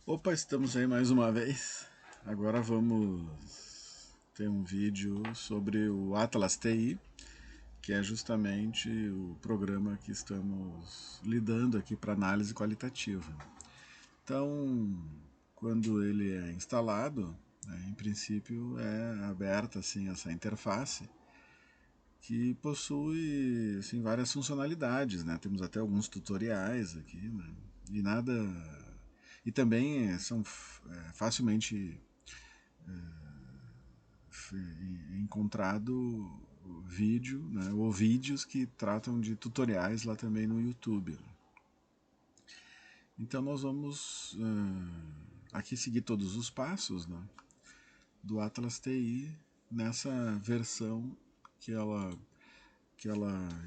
Opa, estamos aí mais uma vez. Agora vamos ter um vídeo sobre o Atlas TI, que é justamente o programa que estamos lidando aqui para análise qualitativa. Então, quando ele é instalado, em princípio é aberta assim essa interface que possui assim, várias funcionalidades, né? Temos até alguns tutoriais aqui, né? E nada e também são facilmente encontrado vídeo, né, ou vídeos que tratam de tutoriais lá também no YouTube. Então nós vamos aqui seguir todos os passos, né, do Atlas TI nessa versão que ela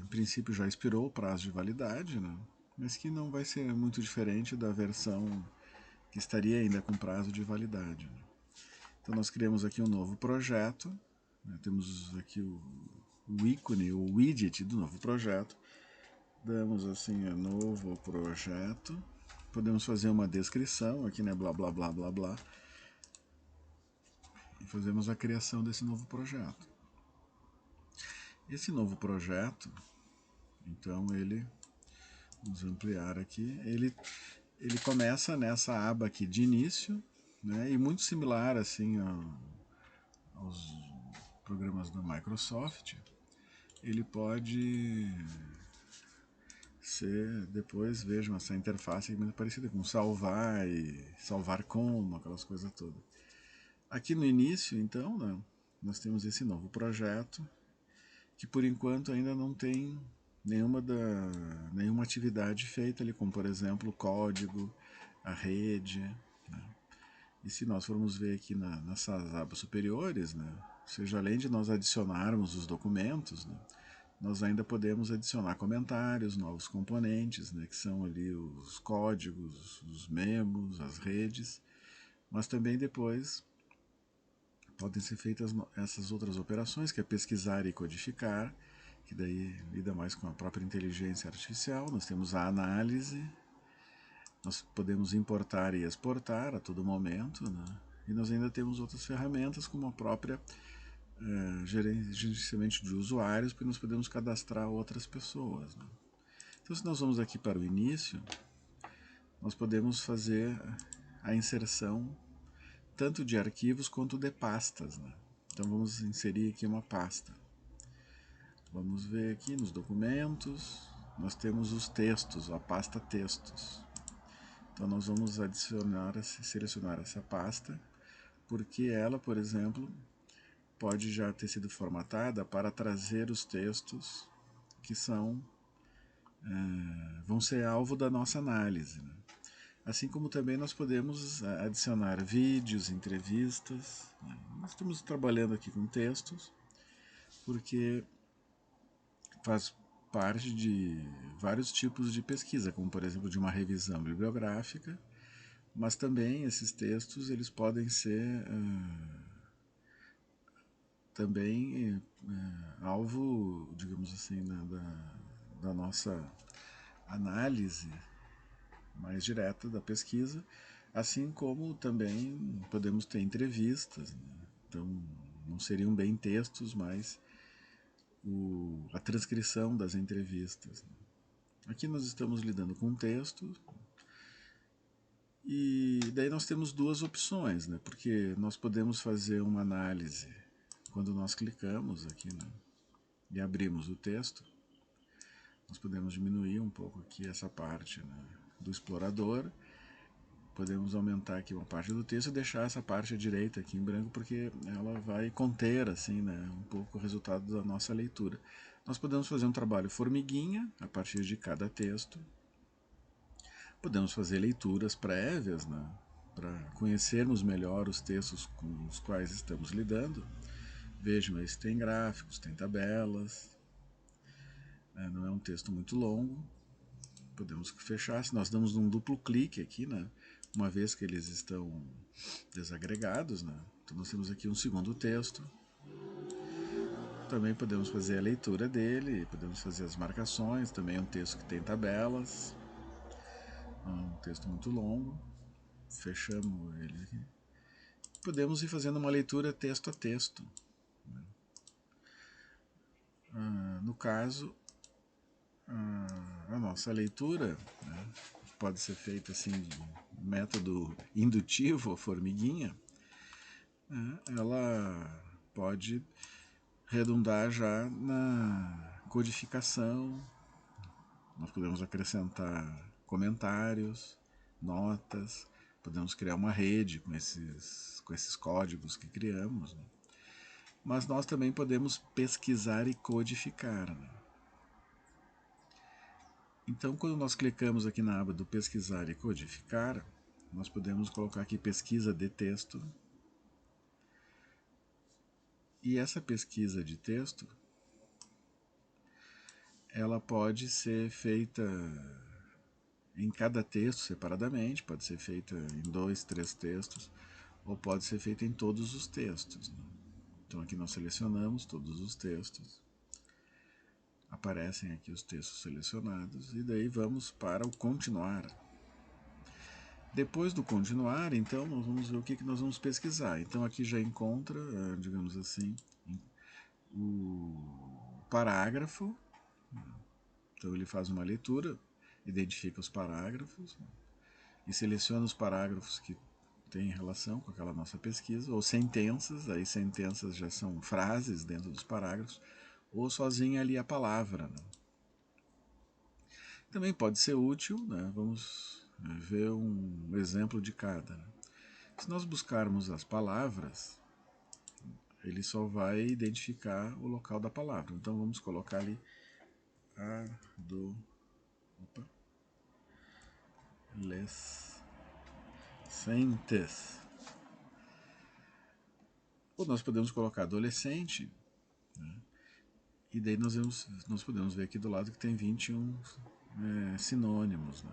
em princípio já expirou o prazo de validade, né, mas que não vai ser muito diferente da versão que estaria ainda com prazo de validade. Né. Então nós criamos aqui um novo projeto, né, temos aqui o ícone, o widget do novo projeto, damos assim a novo projeto, podemos fazer uma descrição aqui, né, blá blá blá blá blá, e fazemos a criação desse novo projeto. Esse novo projeto, então vamos ampliar aqui, ele começa nessa aba aqui de início, né, e muito similar assim aos programas da Microsoft, ele pode ser, depois vejam essa interface muito parecida com salvar e salvar como, aquelas coisas todas. Aqui no início, então, né, nós temos esse novo projeto, que por enquanto ainda não tem nenhuma atividade feita ali, como por exemplo o código, a rede. Né. E se nós formos ver aqui nessas abas superiores, né, ou seja, além de nós adicionarmos os documentos, né, nós ainda podemos adicionar comentários, novos componentes, né, que são ali os códigos, os memos, as redes, mas também depois podem ser feitas essas outras operações, que é pesquisar e codificar, que daí lida mais com a própria inteligência artificial. Nós temos a análise, nós podemos importar e exportar a todo momento, né, e nós ainda temos outras ferramentas, como a própria gerenciamento de usuários, porque nós podemos cadastrar outras pessoas. Né. Então, se nós vamos aqui para o início, nós podemos fazer a inserção tanto de arquivos quanto de pastas. Né. Então, vamos inserir aqui uma pasta. Vamos ver aqui nos documentos, nós temos os textos, a pasta textos. Então, nós vamos selecionar essa pasta, porque ela, por exemplo, pode já ter sido formatada para trazer os textos que vão ser alvo da nossa análise. Né. Assim como também nós podemos adicionar vídeos, entrevistas. Né. Nós estamos trabalhando aqui com textos, porque faz parte de vários tipos de pesquisa, como por exemplo de uma revisão bibliográfica, mas também esses textos eles podem ser também alvo, digamos assim, né, da nossa análise mais direta da pesquisa, assim como também podemos ter entrevistas. Né? Então, não seriam bem textos, mas a transcrição das entrevistas. Né? Aqui nós estamos lidando com texto, e daí nós temos duas opções, né? Porque nós podemos fazer uma análise quando nós clicamos aqui, né, e abrimos o texto. Nós podemos diminuir um pouco aqui essa parte, né, do explorador. Podemos aumentar aqui uma parte do texto e deixar essa parte à direita aqui em branco, porque ela vai conter assim, né, um pouco o resultado da nossa leitura. Nós podemos fazer um trabalho formiguinha a partir de cada texto. Podemos fazer leituras prévias, né, para conhecermos melhor os textos com os quais estamos lidando. Vejam, esse tem gráficos, tem tabelas, não é um texto muito longo. Podemos fechar, se nós damos um duplo clique aqui, né, uma vez que eles estão desagregados, né, então nós temos aqui um segundo texto. Também podemos fazer a leitura dele, podemos fazer as marcações, também é um texto que tem tabelas, é um texto muito longo. fechamos ele aqui. Podemos ir fazendo uma leitura texto a texto. No caso, a nossa leitura, né, pode ser feita assim de método indutivo, formiguinha, né, ela pode redundar já na codificação. Nós podemos acrescentar comentários, notas, podemos criar uma rede com esses códigos que criamos, né? Mas nós também podemos pesquisar e codificar, né? Então, quando nós clicamos aqui na aba do pesquisar e codificar, nós podemos colocar aqui pesquisa de texto. E essa pesquisa de texto, ela pode ser feita em cada texto separadamente, pode ser feita em 2, 3 textos, ou pode ser feita em todos os textos, né? Então aqui nós selecionamos todos os textos, aparecem aqui os textos selecionados, e daí vamos para o continuar. Depois do continuar, então, nós vamos ver o que nós vamos pesquisar. Então aqui já encontra, digamos assim, o parágrafo. Então ele faz uma leitura, identifica os parágrafos e seleciona os parágrafos que têm relação com aquela nossa pesquisa, ou sentenças, aí sentenças já são frases dentro dos parágrafos, ou sozinha ali a palavra, né? Também pode ser útil, né? Vamos ver um exemplo de cada, né? Se nós buscarmos as palavras, ele só vai identificar o local da palavra. Então vamos colocar ali adolescentes. Ou nós podemos colocar adolescente, né? E daí nós podemos ver aqui do lado que tem 21 sinônimos, né?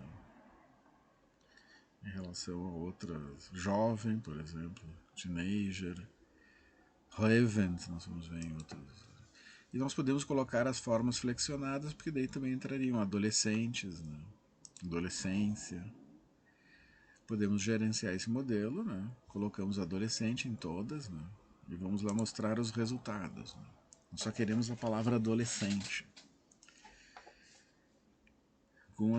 Em relação a outras, jovem, por exemplo, teenager, relevant, nós vamos ver em outros. E nós podemos colocar as formas flexionadas, porque daí também entrariam adolescentes, né? Adolescência. Podemos gerenciar esse modelo, né? Colocamos adolescente em todas, né? E vamos lá mostrar os resultados, né? Nós só queremos a palavra adolescente com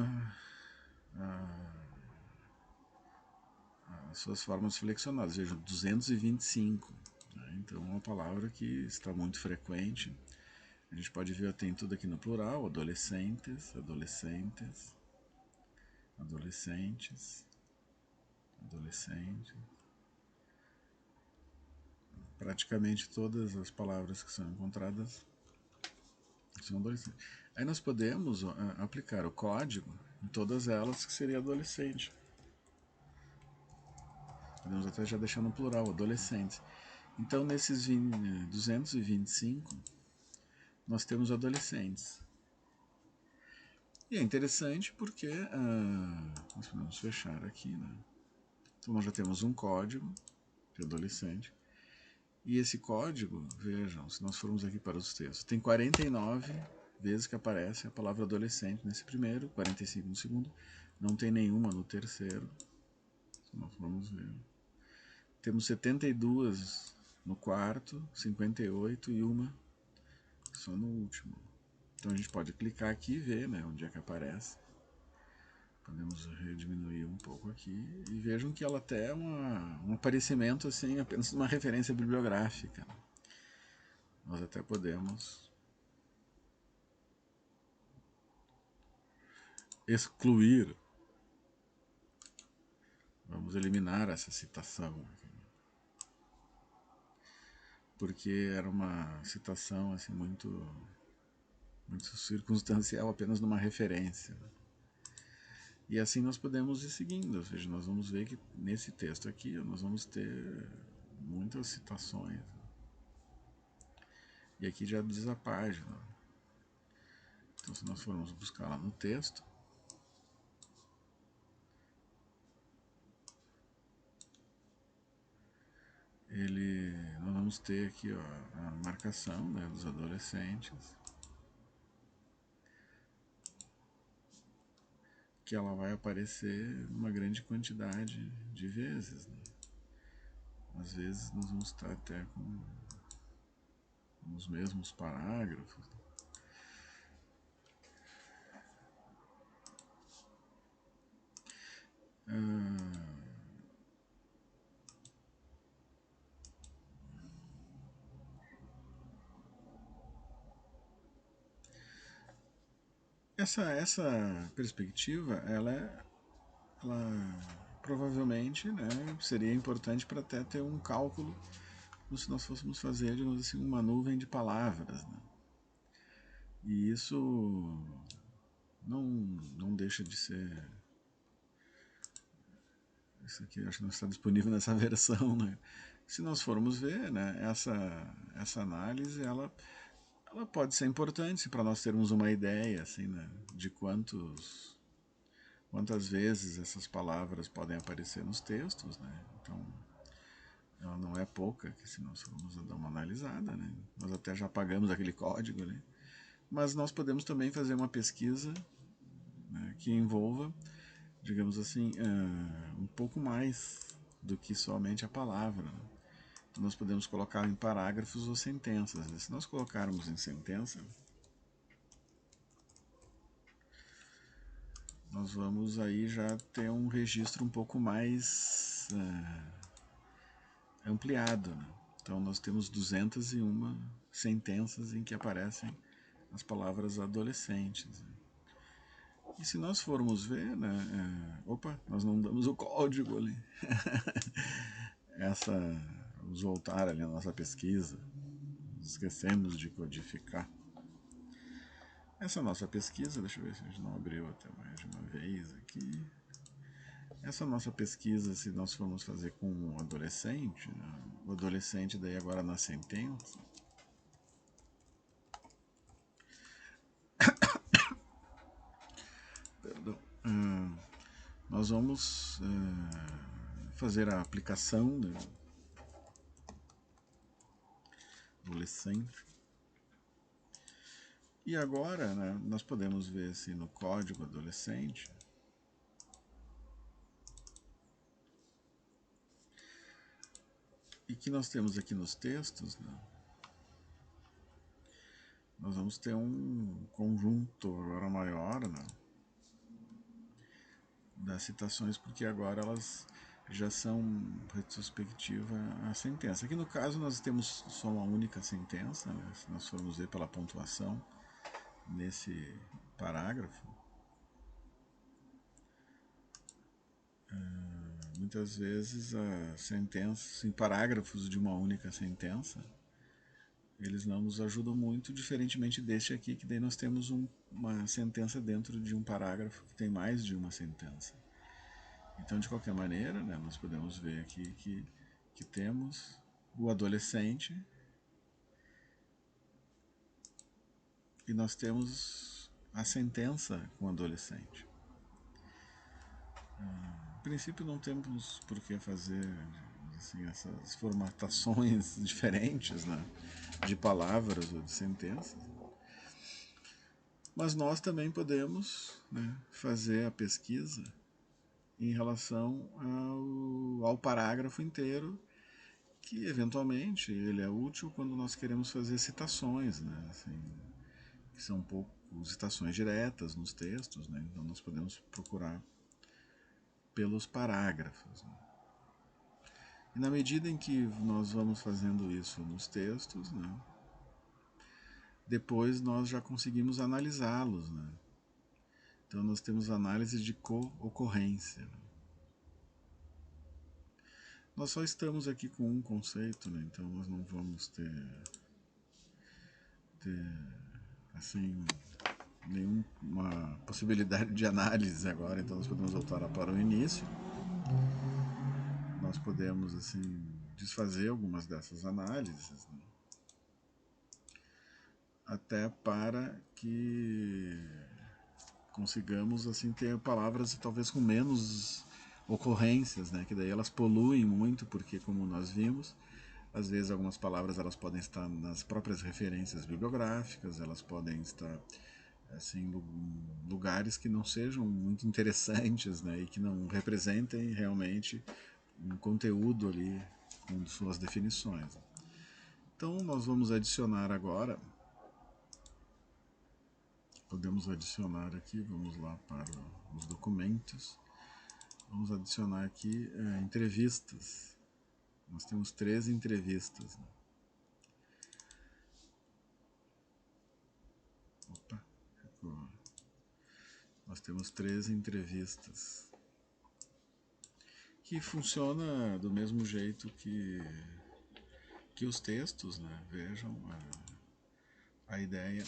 as suas formas flexionadas. Veja, 225. Né? Então é uma palavra que está muito frequente. A gente pode ver, tem tudo aqui no plural: adolescentes, adolescentes, adolescentes, adolescente. Praticamente todas as palavras que são encontradas são adolescentes. Aí nós podemos aplicar o código em todas elas, que seria adolescente. Podemos até já deixar no plural, adolescentes. Então, nesses 225, nós temos adolescentes. E é interessante porque nós podemos fechar aqui, né? Então, nós já temos um código de adolescente. E esse código, vejam, se nós formos aqui para os textos, tem 49 vezes que aparece a palavra adolescente nesse primeiro, 45 no segundo, não tem nenhuma no terceiro. Se nós formos ver. Temos 72 no quarto, 58 e uma só no último. Então a gente pode clicar aqui e ver, né, onde é que aparece. Podemos rediminuir um pouco aqui e vejam que ela até é um aparecimento assim, apenas uma referência bibliográfica. Nós até podemos excluir. Vamos eliminar essa citação, porque era uma citação assim muito circunstancial, apenas numa referência. E assim nós podemos ir seguindo, ou seja, nós vamos ver que nesse texto aqui nós vamos ter muitas citações. E aqui já diz a página. Então se nós formos buscar lá no texto, nós vamos ter aqui, ó, a marcação, né, dos adolescentes, que ela vai aparecer uma grande quantidade de vezes, né? Às vezes nós vamos estar até com os mesmos parágrafos. Essa perspectiva, ela provavelmente, né, seria importante para até ter um cálculo se nós fôssemos fazer, digamos assim, uma nuvem de palavras, né? E isso não deixa de ser... Isso aqui acho que não está disponível nessa versão, né? Se nós formos ver, né, essa análise, ela pode ser importante para nós termos uma ideia, assim, né, de quantas vezes essas palavras podem aparecer nos textos, né? Então, ela não é pouca, que se nós formos dar uma analisada, né? Nós até já pagamos aquele código, né? Mas nós podemos também fazer uma pesquisa, né, que envolva, digamos assim, um pouco mais do que somente a palavra, né? Então nós podemos colocar em parágrafos ou sentenças, né? Se nós colocarmos em sentença, nós vamos aí já ter um registro um pouco mais ampliado, né? Então nós temos 201 sentenças em que aparecem as palavras adolescentes. E se nós formos ver, né, opa, nós não damos o código ali. Vamos voltar ali na nossa pesquisa. Esquecemos de codificar. Essa nossa pesquisa, deixa eu ver se a gente não abriu até mais de uma vez aqui. Essa nossa pesquisa, se nós formos fazer com um adolescente, né, o adolescente daí agora na sentença, perdão, nós vamos fazer a aplicação do adolescente. E agora, né, nós podemos ver assim, no código adolescente, e que nós temos aqui nos textos, né, nós vamos ter um conjunto agora maior, né, das citações, porque agora elas já são retrospectiva à sentença. Aqui no caso nós temos só uma única sentença, né, se nós formos ver pela pontuação nesse parágrafo. Muitas vezes as sentenças, em parágrafos de uma única sentença, eles não nos ajudam muito, diferentemente deste aqui, que daí nós temos uma sentença dentro de um parágrafo que tem mais de uma sentença. Então, de qualquer maneira, né, nós podemos ver aqui que temos o adolescente e nós temos a sentença com o adolescente. A princípio não temos por que fazer assim, essas formatações diferentes, né, de palavras ou de sentenças. Mas nós também podemos, né, fazer a pesquisa em relação ao parágrafo inteiro, que eventualmente ele é útil quando nós queremos fazer citações, né, assim, que são um pouco citações diretas nos textos, né, então nós podemos procurar pelos parágrafos, né. E na medida em que nós vamos fazendo isso nos textos, né, depois nós já conseguimos analisá-los, né. Então nós temos análise de co-ocorrência. Nós só estamos aqui com um conceito, né, então nós não vamos ter assim, nenhuma possibilidade de análise agora, então nós podemos voltar para o início. Nós podemos assim desfazer algumas dessas análises, né, até para que consigamos assim ter palavras talvez com menos ocorrências, né, que daí elas poluem muito, porque como nós vimos, às vezes algumas palavras elas podem estar nas próprias referências bibliográficas, elas podem estar assim, lugares que não sejam muito interessantes, né, e que não representem realmente um conteúdo ali com suas definições. Então nós vamos adicionar agora, podemos adicionar aqui, vamos lá para os documentos, vamos adicionar aqui entrevistas. Nós temos 3 entrevistas. Né? Opa, ficou. Nós temos 3 entrevistas que funciona do mesmo jeito que os textos, né? Vejam, a ideia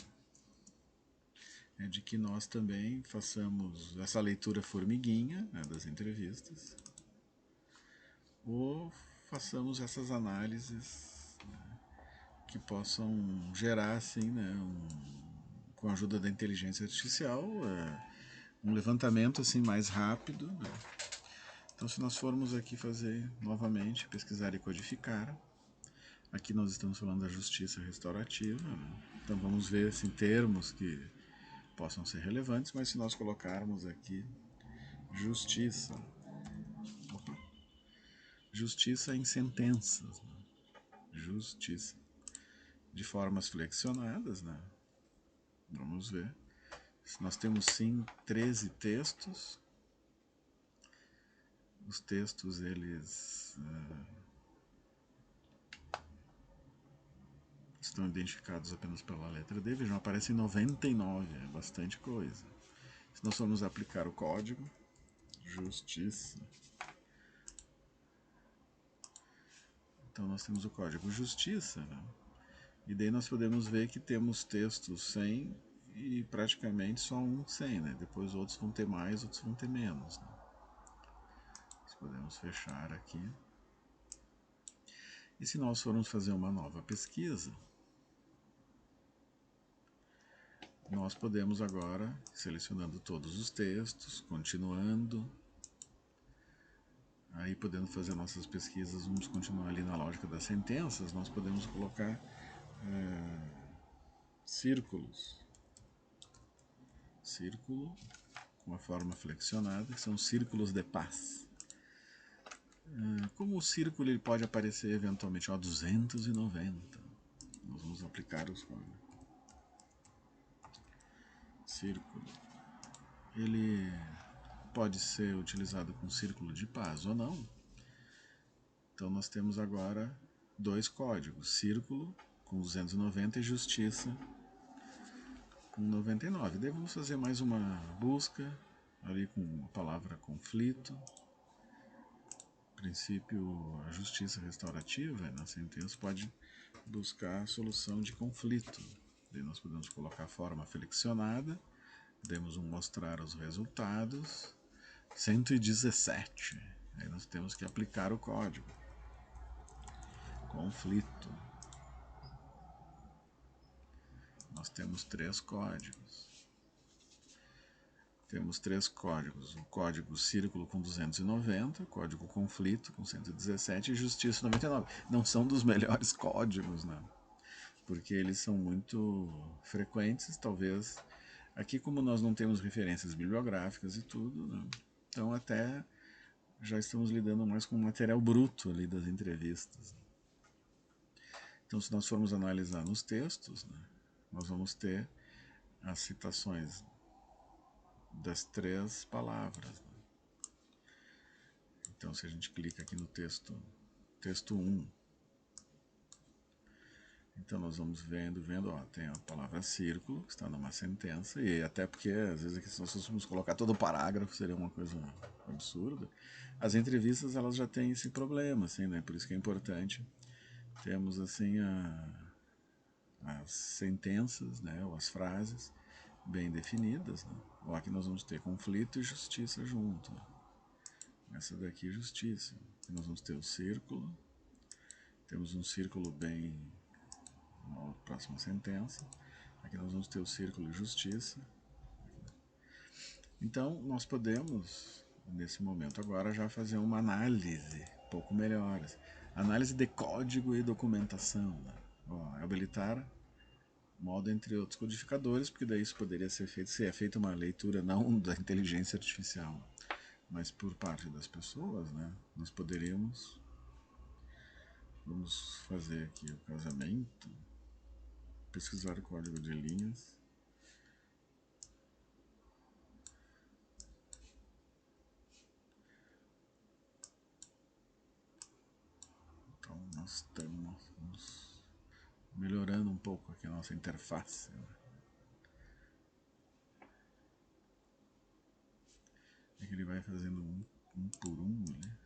é de que nós também façamos essa leitura formiguinha, né, das entrevistas, ou façamos essas análises, né, que possam gerar, assim, né, com a ajuda da inteligência artificial, um levantamento assim mais rápido. Né? Então, se nós formos aqui fazer novamente, pesquisar e codificar, aqui nós estamos falando da justiça restaurativa, né? Então vamos ver assim, termos que possam ser relevantes, mas se nós colocarmos aqui justiça, justiça em sentenças, né? Justiça de formas flexionadas, né? Vamos ver. Nós temos sim 13 textos. Os textos eles estão identificados apenas pela letra D, vejam, aparecem 99, é bastante coisa. Se nós formos aplicar o código, justiça, então nós temos o código justiça, né? E daí nós podemos ver que temos textos sem e praticamente só um sem, né? Depois outros vão ter mais, outros vão ter menos. Né? Nós podemos fechar aqui. E se nós formos fazer uma nova pesquisa, nós podemos agora, selecionando todos os textos, continuando, aí podendo fazer nossas pesquisas, vamos continuar ali na lógica das sentenças, nós podemos colocar círculos. Círculo com a forma flexionada, que são círculos de paz. Como o círculo ele pode aparecer eventualmente, 290, nós vamos aplicar os círculo. Ele pode ser utilizado com círculo de paz ou não. Então nós temos agora 2 códigos, círculo com 290 e justiça com 99. Daí vamos fazer mais uma busca ali com a palavra conflito. No princípio, a justiça restaurativa na sentença pode buscar a solução de conflito. Daí nós podemos colocar a forma flexionada, podemos mostrar os resultados, 117. Aí nós temos que aplicar o código. Conflito. Nós temos 3 códigos. Temos 3 códigos. O código círculo com 290, código conflito com 117 e justiça 99. Não são dos melhores códigos, né? Porque eles são muito frequentes, talvez. Aqui, como nós não temos referências bibliográficas e tudo, né? Então até já estamos lidando mais com o material bruto ali das entrevistas. Então, se nós formos analisar nos textos, né, nós vamos ter as citações das 3 palavras. Né? Então, se a gente clica aqui no texto 1, então nós vamos vendo, ó, tem a palavra círculo, que está numa sentença, e até porque, às vezes, aqui, se nós fôssemos colocar todo o parágrafo, seria uma coisa absurda. As entrevistas, elas já têm esse problema, assim, né? Por isso que é importante termos, assim, as sentenças, né, ou as frases bem definidas. Né? Ou aqui nós vamos ter conflito e justiça junto. Né? Essa daqui é justiça. Aqui nós vamos ter o círculo. Temos um círculo bem na próxima sentença. Aqui nós vamos ter o círculo e justiça. Então nós podemos, nesse momento agora, já fazer uma análise um pouco melhor. Análise de código e documentação. Né? Ó, habilitar modo entre outros codificadores, porque daí isso poderia ser feito, se é feita uma leitura não da inteligência artificial, mas por parte das pessoas, né? Nós poderíamos, vamos fazer aqui o casamento, pesquisar o código de linhas. Então nós estamos melhorando um pouco aqui a nossa interface, né? É que ele vai fazendo um por um, né?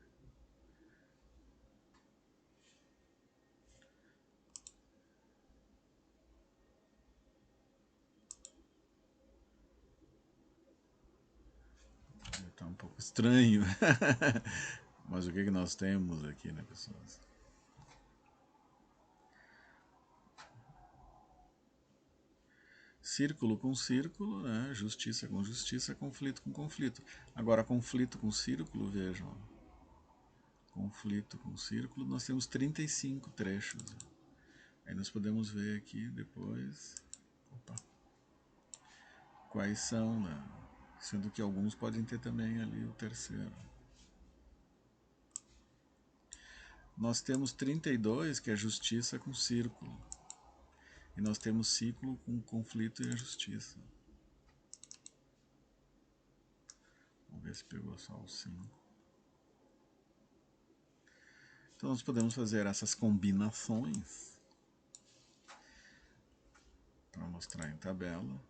Está um pouco estranho. Mas o que nós temos aqui, né, pessoas? Círculo com círculo, né? Justiça com justiça, conflito com conflito. Agora, conflito com círculo, vejam. Conflito com círculo, nós temos 35 trechos. Aí nós podemos ver aqui depois. Opa, quais são, né? Sendo que alguns podem ter também ali o terceiro. Nós temos 32, que é justiça com círculo. E nós temos ciclo com conflito e a justiça. Vamos ver se pegou só os 5. Então nós podemos fazer essas combinações para mostrar em tabela.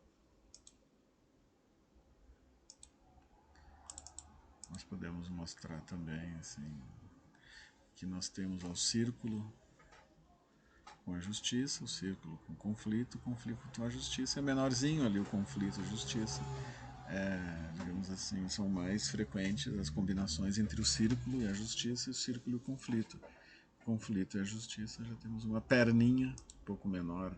Nós podemos mostrar também assim, que nós temos o círculo com a justiça, o círculo com o conflito com a justiça. É menorzinho ali o conflito e a justiça. Digamos assim, são mais frequentes as combinações entre o círculo e a justiça e o círculo e o conflito. O conflito e a justiça já temos uma perninha um pouco menor.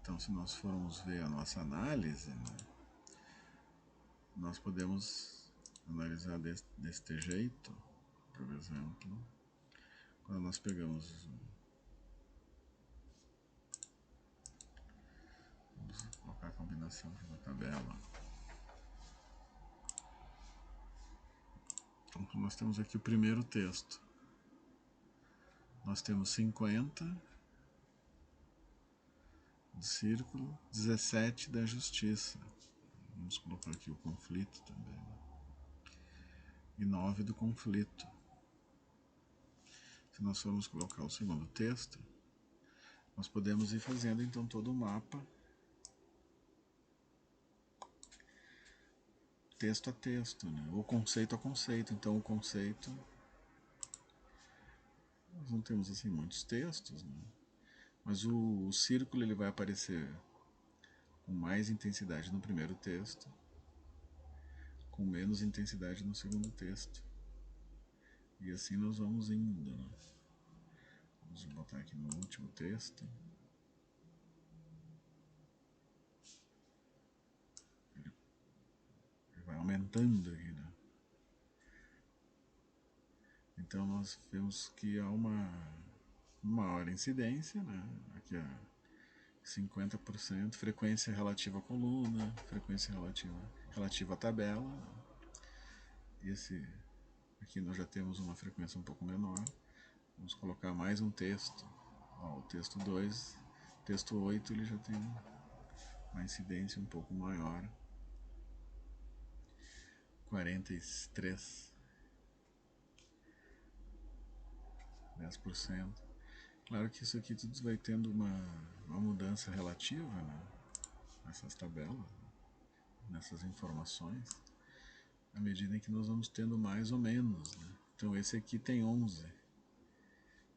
Então, se nós formos ver a nossa análise, né, nós podemos analisar deste jeito, por exemplo, quando nós pegamos, vamos colocar a combinação aqui na tabela. Então, nós temos aqui o primeiro texto. Nós temos 50 do círculo, 17 da justiça. Vamos colocar aqui o conflito também. E 9 do conflito. Se nós formos colocar o segundo texto, nós podemos ir fazendo então todo o mapa, texto a texto, né? Ou conceito a conceito. Então o conceito, nós não temos assim muitos textos, né? Mas o círculo ele vai aparecer com mais intensidade no primeiro texto, com menos intensidade no segundo texto. E assim nós vamos indo, né? Vamos botar aqui no último texto. Ele vai aumentando aqui, né? Então nós vemos que há uma maior incidência, né? Aqui é 50%, frequência relativa à coluna, frequência relativa à tabela. E aqui nós já temos uma frequência um pouco menor. Vamos colocar mais um texto. Ó, o texto 2, texto 8 ele já tem uma incidência um pouco maior. 43, 10%. Claro que isso aqui tudo vai tendo uma mudança relativa, né, nessas tabelas, nessas informações, à medida em que nós vamos tendo mais ou menos, né? Então esse aqui tem 11,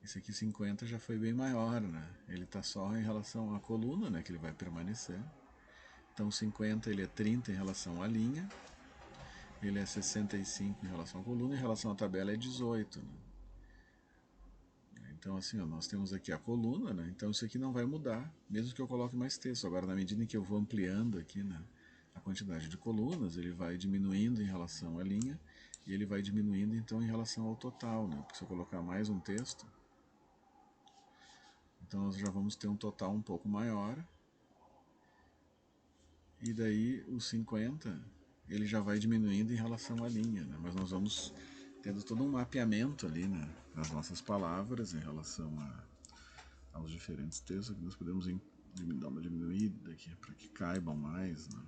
esse aqui 50 já foi bem maior, né? Ele está só em relação à coluna, né, que ele vai permanecer. Então 50 ele é 30 em relação à linha, ele é 65 em relação à coluna, em relação à tabela é 18, né? Então assim, ó, nós temos aqui a coluna, né? Então isso aqui não vai mudar, mesmo que eu coloque mais texto. Agora, na medida em que eu vou ampliando aqui, né, a quantidade de colunas, ele vai diminuindo em relação à linha e ele vai diminuindo então em relação ao total, né? Porque se eu colocar mais um texto, Então nós já vamos ter um total um pouco maior. E daí os 50, ele já vai diminuindo em relação à linha, né? Mas nós vamos tendo todo um mapeamento ali, né, nas nossas palavras em relação aos diferentes textos. Aqui nós podemos dar uma diminuída aqui para que caibam mais, né?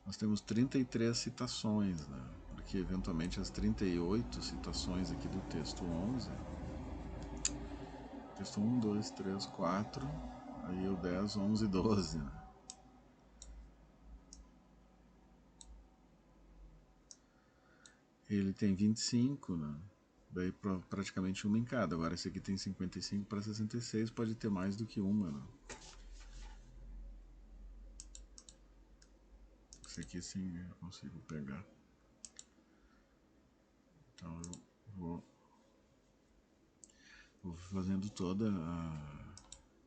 Nós temos 33 citações, né? Porque eventualmente as 38 citações aqui do texto 11, texto 1, 2, 3, 4, aí o 10, 11 e 12, né? Ele tem 25, né? Daí praticamente uma em cada. Agora esse aqui tem 55 para 66, pode ter mais do que uma, né? Esse aqui sim eu consigo pegar. Então eu vou fazendo toda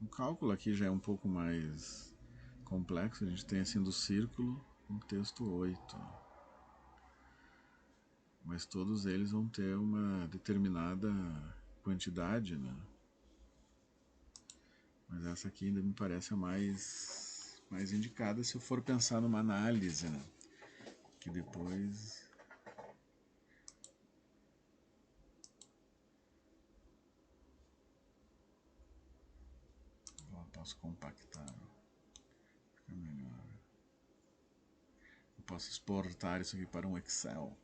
o cálculo aqui já é um pouco mais complexo. A gente tem assim do círculo um texto 8. Mas todos eles vão ter uma determinada quantidade, né? Mas essa aqui ainda me parece a mais indicada se eu for pensar numa análise, né? Que depois eu posso compactar, fica melhor. Eu posso exportar isso aqui para um Excel.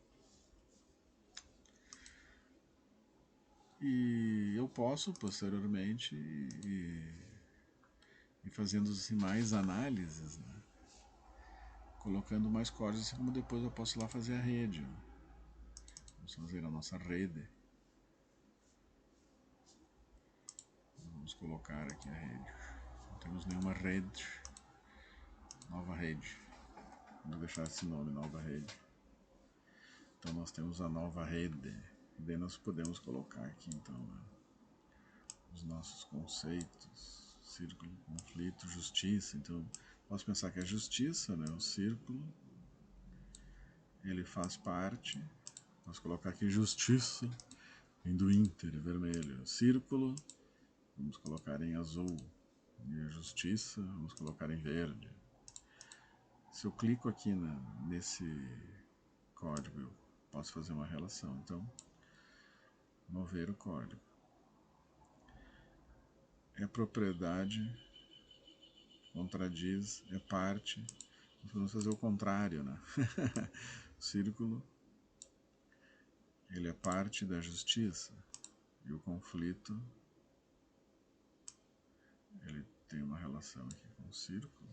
E eu posso posteriormente ir fazendo assim, mais análises, né? Colocando mais códigos, assim como depois eu posso lá fazer a rede, né? Vamos fazer a nossa rede. Vamos colocar aqui a rede. Não temos nenhuma rede. Nova rede. Vamos deixar esse nome, nova rede. Então nós temos a nova rede. E daí nós podemos colocar aqui então, né, os nossos conceitos. Círculo, conflito, justiça. Então posso pensar que a justiça, né, o círculo, ele faz parte. Posso colocar aqui justiça, em do Inter, vermelho. Círculo, vamos colocar em azul. E a justiça, vamos colocar em verde. Se eu clico aqui nesse código, eu posso fazer uma relação. Então, mover o código. É propriedade, contradiz, é parte. Nós podemos fazer o contrário, né? O círculo, ele é parte da justiça. E o conflito, ele tem uma relação aqui com o círculo.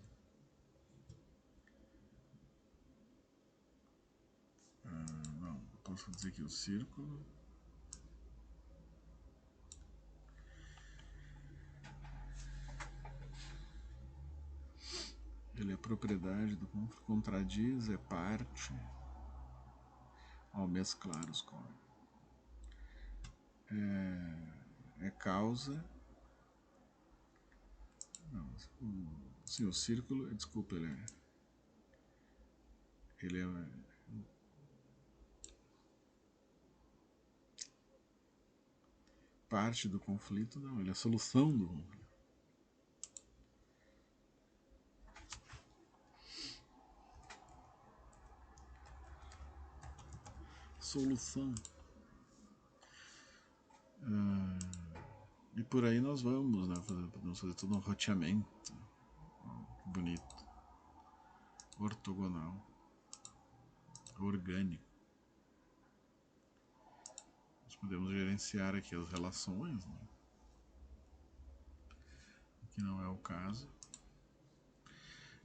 Não, posso dizer que o círculo ele é propriedade do conflito, contradiz, é parte, ao mesclar os códigos. É causa. Não, sim, o círculo, desculpa, ele é parte do conflito, não, ele é a solução do conflito. Solução. E por aí nós vamos, né? Podemos fazer todo um roteamento bonito, ortogonal, orgânico. Nós podemos gerenciar aqui as relações, né? Que não é o caso.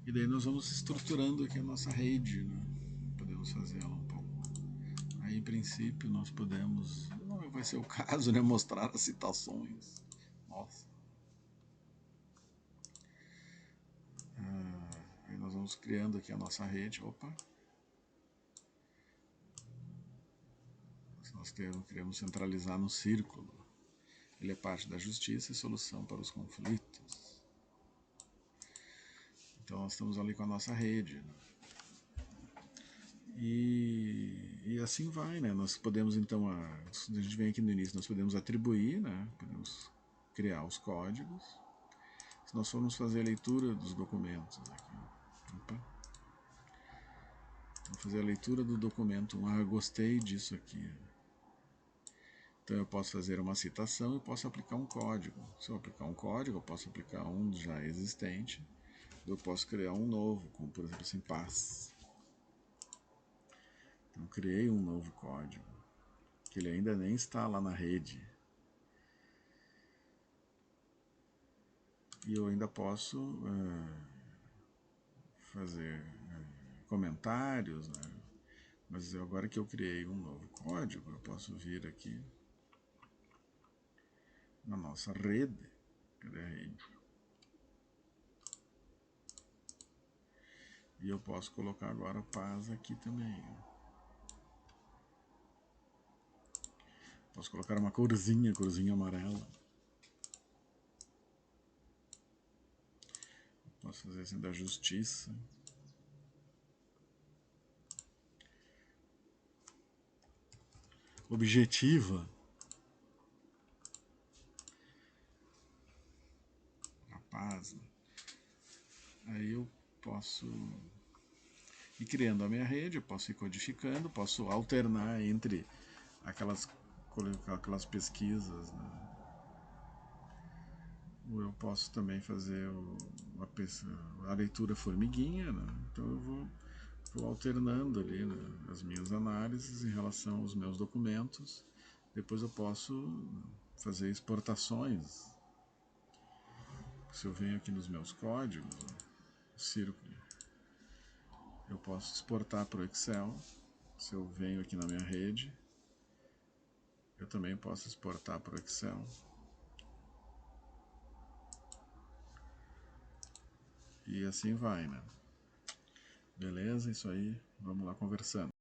E daí nós vamos estruturando aqui a nossa rede, né? Podemos fazer ela um pouco. Aí, em princípio, nós podemos, não vai ser o caso, né? Mostrar as citações. Nossa. Aí nós vamos criando aqui a nossa rede. Opa. Nós queremos centralizar no círculo. Ele é parte da justiça e solução para os conflitos. Então nós estamos ali com a nossa rede, né? E assim vai, né? Nós podemos então, a gente vem aqui no início, nós podemos atribuir, né? Podemos criar os códigos. Se nós formos fazer a leitura dos documentos aqui, opa, vou fazer a leitura do documento, gostei disso aqui. Então eu posso fazer uma citação e posso aplicar um código. Se eu aplicar um código, eu posso aplicar um já existente. Eu posso criar um novo, como por exemplo assim, paz. Então criei um novo código, que ele ainda nem está lá na rede. E eu ainda posso fazer comentários, né? Mas agora que eu criei um novo código, eu posso vir aqui na nossa rede. Cadê a rede? E eu posso colocar agora paz aqui também. Posso colocar uma corzinha amarela. Posso fazer assim da justiça. Objetiva. A paz. Né? Aí eu posso ir criando a minha rede, eu posso ir codificando, posso alternar entre aquelas pesquisas, né? Ou eu posso também fazer a leitura formiguinha, né? Então eu vou alternando ali, né, as minhas análises em relação aos meus documentos. Depois eu posso fazer exportações. Se eu venho aqui nos meus códigos, círculo, eu posso exportar para o Excel. Se eu venho aqui na minha rede, eu também posso exportar para o Excel. E assim vai, né? Beleza? Isso aí. Vamos lá conversando.